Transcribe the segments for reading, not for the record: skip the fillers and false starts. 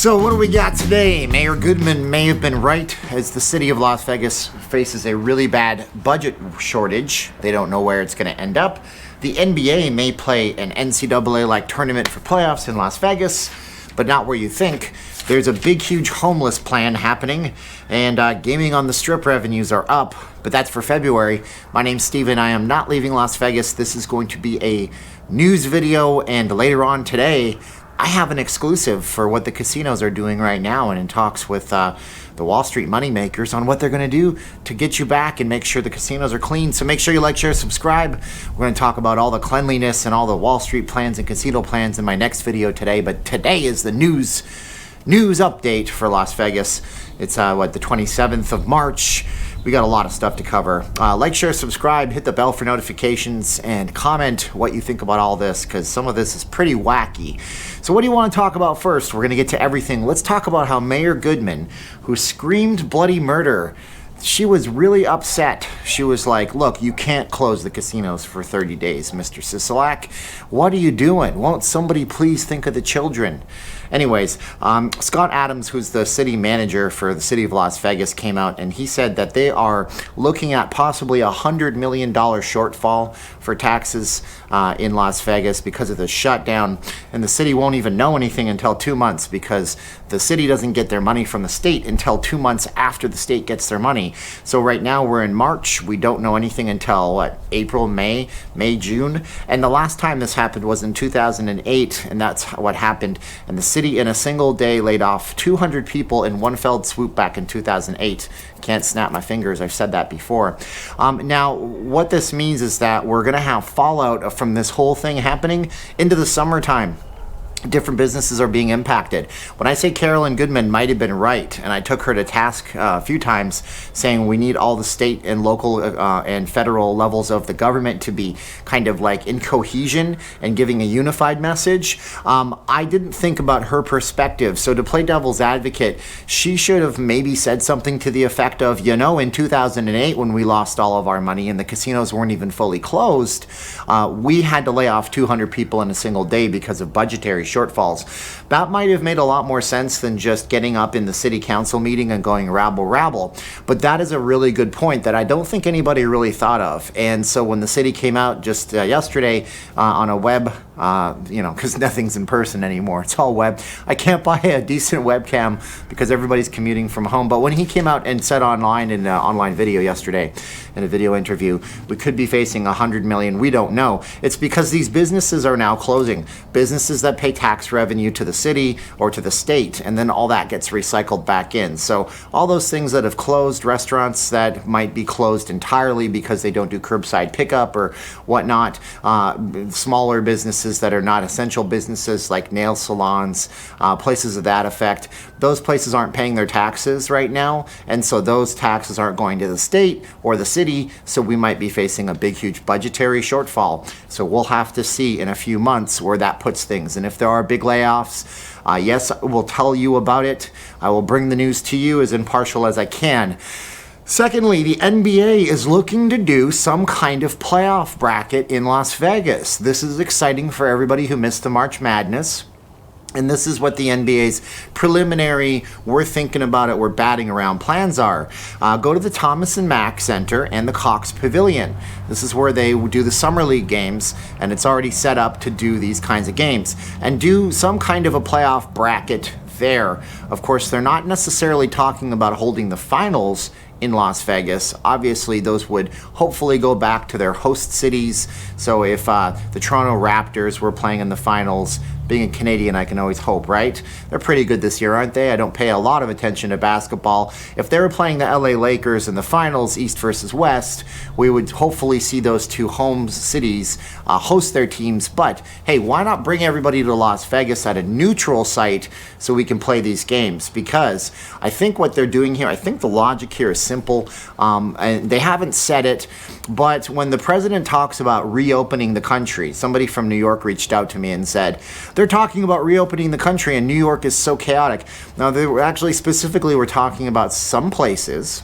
So what do we got today? Mayor Goodman may have been right as the city of Las Vegas faces a really bad budget shortage. They don't know where it's going to end up. The NBA may play an NCAA-like tournament for playoffs in Las Vegas, but not where you think. There's a big, huge homeless plan happening, and gaming on the strip revenues are up, but that's for February. My name's Steven. I am not leaving Las Vegas. This is going to be a news video, and later on today, I have an exclusive for what the casinos are doing right now and in talks with the Wall Street moneymakers on what they're going to do to get you back and make sure the casinos are clean. So make sure you like, share, subscribe. We're going to talk about all the cleanliness and all the Wall Street plans and casino plans in my next video today. But today is the news update for Las Vegas. It's the 27th of March. We got a lot of stuff to cover. Like, share, subscribe, hit the bell for notifications, and comment what you think about all this, because some of this is pretty wacky. So what do you want to talk about first? We're going to get to everything. Let's talk about how Mayor Goodman, who screamed bloody murder, she was really upset. She was like, look, you can't close the casinos for 30 days, Mr. Sisolak. What are you doing? Won't somebody please think of the children? Anyways, Scott Adams, who's the city manager for the city of Las Vegas, came out and he said that they are looking at possibly $100 million shortfall for taxes in Las Vegas because of the shutdown. And the city won't even know anything until 2 months because the city doesn't get their money from the state until 2 months after the state gets their money. So right now we're in March. We don't know anything until, April, May, June. And the last time this happened was in 2008, and that's what happened. And the city in a single day laid off 200 people in one fell swoop back in 2008. Can't snap my fingers, I've said that before. Now, what this means is that we're going to have fallout from this whole thing happening into the summertime. Different businesses are being impacted. When I say Carolyn Goodman might have been right, and I took her to task a few times saying we need all the state and local and federal levels of the government to be kind of like in cohesion and giving a unified message, I didn't think about her perspective. So to play devil's advocate, she should have maybe said something to the effect of, in 2008 when we lost all of our money and the casinos weren't even fully closed, we had to lay off 200 people in a single day because of budgetary shortfalls. That might have made a lot more sense than just getting up in the city council meeting and going rabble rabble. But that is a really good point that I don't think anybody really thought of. And so when the city came out just yesterday on a web, because nothing's in person anymore, it's all web. I can't buy a decent webcam because everybody's commuting from home. But when he came out and said online in an online video yesterday, in a video interview, we could be facing 100 million. We don't know. It's because these businesses are now closing. Businesses that pay tax revenue to the city or to the state, and then all that gets recycled back in. So all those things that have closed, restaurants that might be closed entirely because they don't do curbside pickup or whatnot, smaller businesses that are not essential businesses like nail salons, places of that effect, those places aren't paying their taxes right now, and so those taxes aren't going to the state or the city, so we might be facing a big, huge budgetary shortfall. So we'll have to see in a few months where that puts things. And if there are big layoffs, yes, we'll tell you about it. I will bring the news to you as impartial as I can. Secondly, the NBA is looking to do some kind of playoff bracket in Las Vegas. This is exciting for everybody who missed the March Madness. And this is what the NBA's preliminary, we're thinking about it, we're batting around plans are. Go to the Thomas & Mack Center and the Cox Pavilion. This is where they do the Summer League games, and it's already set up to do these kinds of games. And do some kind of a playoff bracket there. Of course, they're not necessarily talking about holding the finals in Las Vegas. Obviously, those would hopefully go back to their host cities. So if the Toronto Raptors were playing in the finals, being a Canadian, I can always hope, right? They're pretty good this year, aren't they? I don't pay a lot of attention to basketball. If they were playing the LA Lakers in the finals, East versus West, we would hopefully see those two home cities host their teams. But hey, why not bring everybody to Las Vegas at a neutral site so we can play these games? Because I think what they're doing here, I think the logic here is simple, and they haven't said it, but when the president talks about reopening the country, somebody from New York reached out to me and said, they're talking about reopening the country and New York is so chaotic. Now, they were actually specifically talking about some places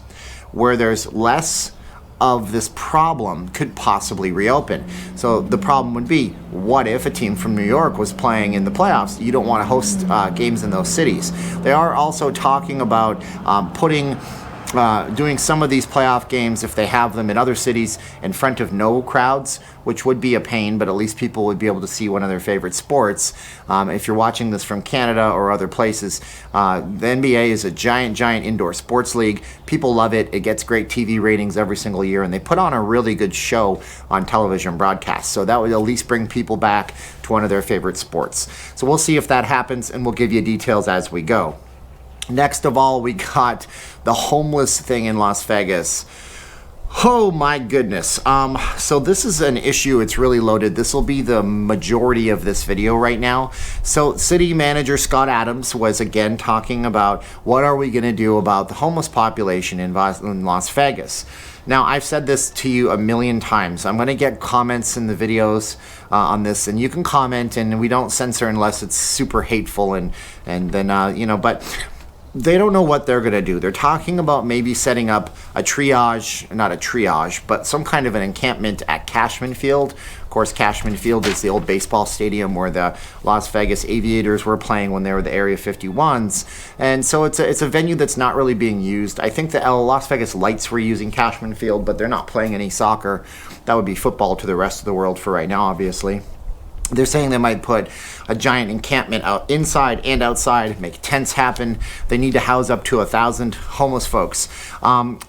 where there's less of this problem could possibly reopen. So the problem would be, what if a team from New York was playing in the playoffs? You don't want to host games in those cities. They are also talking about doing some of these playoff games, if they have them in other cities, in front of no crowds, which would be a pain, but at least people would be able to see one of their favorite sports. If you're watching this from Canada or other places, the NBA is a giant indoor sports league. People love it. It gets great TV ratings every single year, and they put on a really good show on television broadcast. So that would at least bring people back to one of their favorite sports. So we'll see if that happens, and we'll give you details as we go. Next of all, we got the homeless thing in Las Vegas. Oh my goodness. So this is an issue. It's really loaded. This will be the majority of this video right now. So city manager Scott Adams was again talking about what are we going to do about the homeless population in Las Vegas. Now, I've said this to you a million times. I'm going to get comments in the videos on this, and you can comment, and we don't censor unless it's super hateful, and then, you know, but they don't know what they're going to do. They're talking about maybe setting up a triage, not a triage, but some kind of an encampment at Cashman Field. Of course, Cashman Field is the old baseball stadium where the Las Vegas Aviators were playing when they were the Area 51s. And so it's a venue that's not really being used. I think the Las Vegas Lights were using Cashman Field, but they're not playing any soccer. That would be football to the rest of the world for right now, obviously. They're saying they might put a giant encampment out inside and outside, make tents happen. They need to house up to 1,000 homeless folks.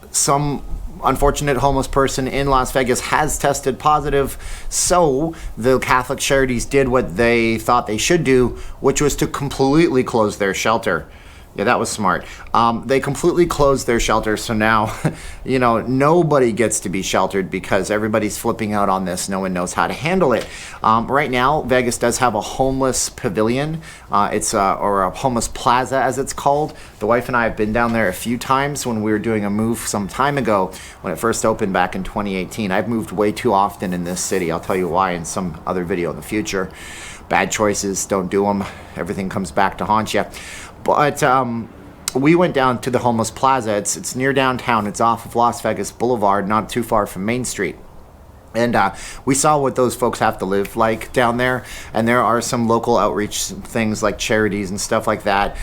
Some unfortunate homeless person in Las Vegas has tested positive, so the Catholic Charities did what they thought they should do, which was to completely close their shelter. Yeah, that was smart. They completely closed their shelter, so now, you know, nobody gets to be sheltered because everybody's flipping out on this. No one knows how to handle it. Right now, Vegas does have a homeless pavilion. Or a homeless plaza, as it's called. The wife and I have been down there a few times when we were doing a move some time ago when it first opened back in 2018. I've moved way too often in this city. I'll tell you why in some other video in the future. Bad choices, don't do them. Everything comes back to haunt you. But we went down to the homeless plaza. It's near downtown. It's off of Las Vegas Boulevard, not too far from Main Street. And we saw what those folks have to live like down there. And there are some local outreach things like charities and stuff like that.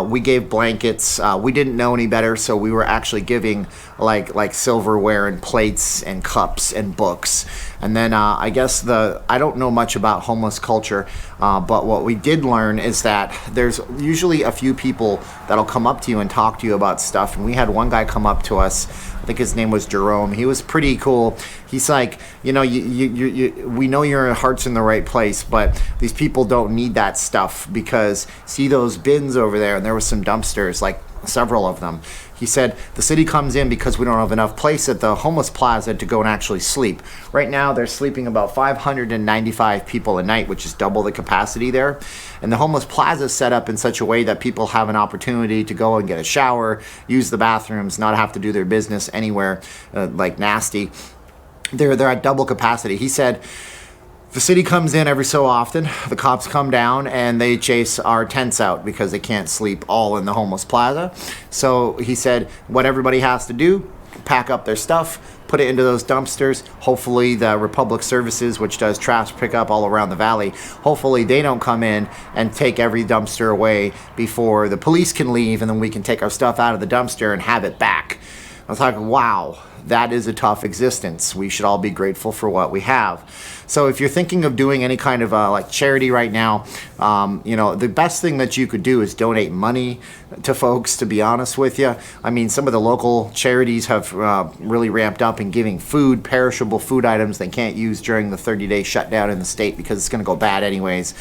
We gave blankets. We didn't know any better, so we were actually giving like silverware and plates and cups and books. And then I guess I don't know much about homeless culture, but what we did learn is that there's usually a few people that'll come up to you and talk to you about stuff. And we had one guy come up to us. I think his name was Jerome. He was pretty cool. He's like, you know, we know your heart's in the right place, but these people don't need that stuff because see those bins over there, and there was some dumpsters, like several of them. He said the city comes in because we don't have enough place at the homeless plaza to go and actually sleep. Right now they're sleeping about 595 people a night, which is double the capacity there. And the homeless plaza is set up in such a way that people have an opportunity to go and get a shower, use the bathrooms, not have to do their business anywhere like nasty. They're at double capacity. He said the city comes in every so often, the cops come down and they chase our tents out because they can't sleep all in the homeless plaza. So he said what everybody has to do, pack up their stuff, put it into those dumpsters. Hopefully the Republic Services, which does trash pickup all around the valley, hopefully they don't come in and take every dumpster away before the police can leave, and then we can take our stuff out of the dumpster and have it back. I was like, wow, that is a tough existence. We should all be grateful for what we have. So if you're thinking of doing any kind of like charity right now, you know, the best thing that you could do is donate money to folks, to be honest with you. I mean, some of the local charities have really ramped up in giving food, perishable food items they can't use during the 30-day shutdown in the state because it's going to go bad anyways.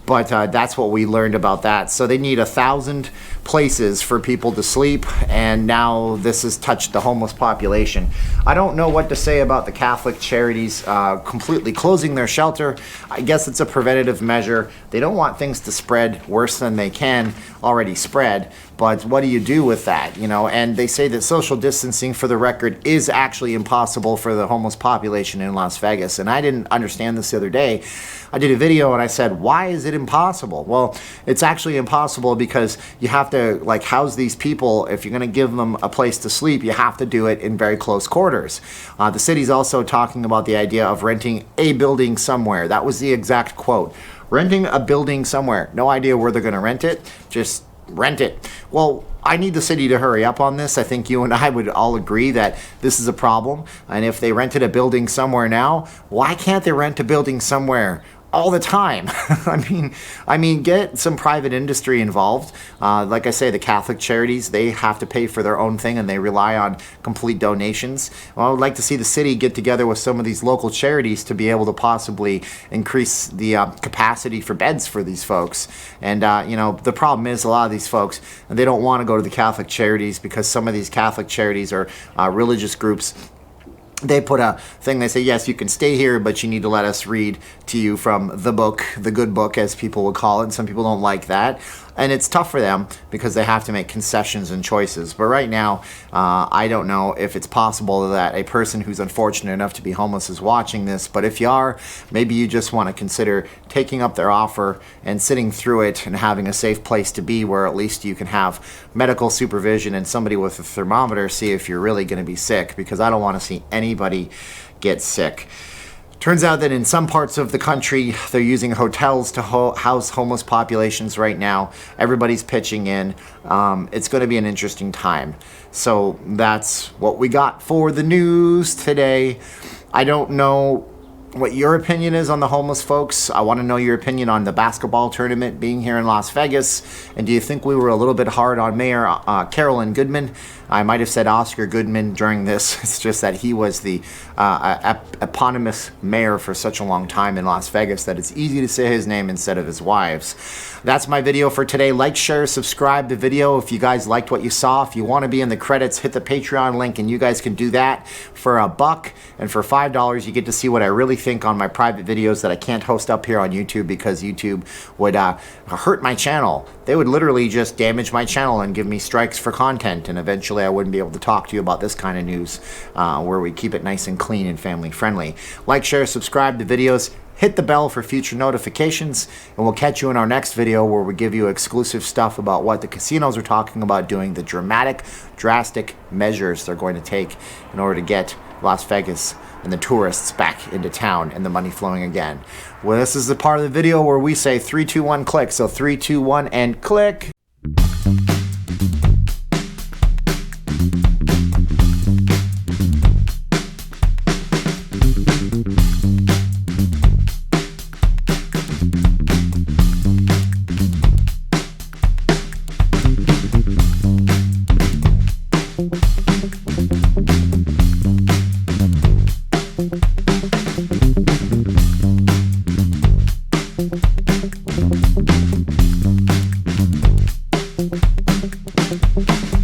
But that's what we learned about that. So they need 1,000 places for people to sleep, and now this has touched the homeless population. I don't know what to say about the Catholic Charities completely closing their shelter. I guess it's a preventative measure. They don't want things to spread worse than they can already spread. But what do you do with that, you know? And they say that social distancing, for the record, is actually impossible for the homeless population in Las Vegas. And I didn't understand this the other day. I did a video and I said, why is it impossible? Well, it's actually impossible because you have to to like house these people. If you're going to give them a place to sleep, you have to do it in very close quarters. The city's also talking about the idea of renting a building somewhere. That was the exact quote. Renting a building somewhere. No idea where they're going to rent it. Just rent it. Well, I need the city to hurry up on this. I think you and I would all agree that this is a problem. And if they rented a building somewhere now, why can't they rent a building somewhere all the time? I mean, get some private industry involved. Like I say, the Catholic charities, they have to pay for their own thing and they rely on complete donations. Well, I would like to see the city get together with some of these local charities to be able to possibly increase the capacity for beds for these folks. And, the problem is a lot of these folks, they don't want to go to the Catholic charities because some of these Catholic charities are religious groups. They put a thing, they say, yes, you can stay here, but you need to let us read to you from the book, the good book, as people would call it. And some people don't like that. And it's tough for them because they have to make concessions and choices. But right now, I don't know if it's possible that a person who's unfortunate enough to be homeless is watching this. But if you are, maybe you just want to consider taking up their offer and sitting through it and having a safe place to be where at least you can have medical supervision and somebody with a thermometer see if you're really going to be sick, because I don't want to see anybody get sick. Turns out that in some parts of the country, they're using hotels to house homeless populations right now. Everybody's pitching in. It's going to be an interesting time. So that's what we got for the news today. I don't know what your opinion is on the homeless folks. I want to know your opinion on the basketball tournament being here in Las Vegas. And do you think we were a little bit hard on Mayor Carolyn Goodman? I might have said Oscar Goodman during this. It's just that he was the eponymous mayor for such a long time in Las Vegas that it's easy to say his name instead of his wife's. That's my video for today. Like, share, subscribe the video if you guys liked what you saw. If you want to be in the credits, hit the Patreon link and you guys can do that for $1. And for $5, you get to see what I really think on my private videos that I can't host up here on YouTube because YouTube would hurt my channel. They would literally just damage my channel and give me strikes for content, and eventually I wouldn't be able to talk to you about this kind of news where we keep it nice and clean and family friendly. Like, share, subscribe to videos, hit the bell for future notifications, and we'll catch you in our next video where we give you exclusive stuff about what the casinos are talking about doing, the drastic measures they're going to take in order to get Las Vegas and the tourists back into town and the money flowing again. Well, this is the part of the video where we say 3, 2, 1, click. So 3, 2, 1, and click. Thank you.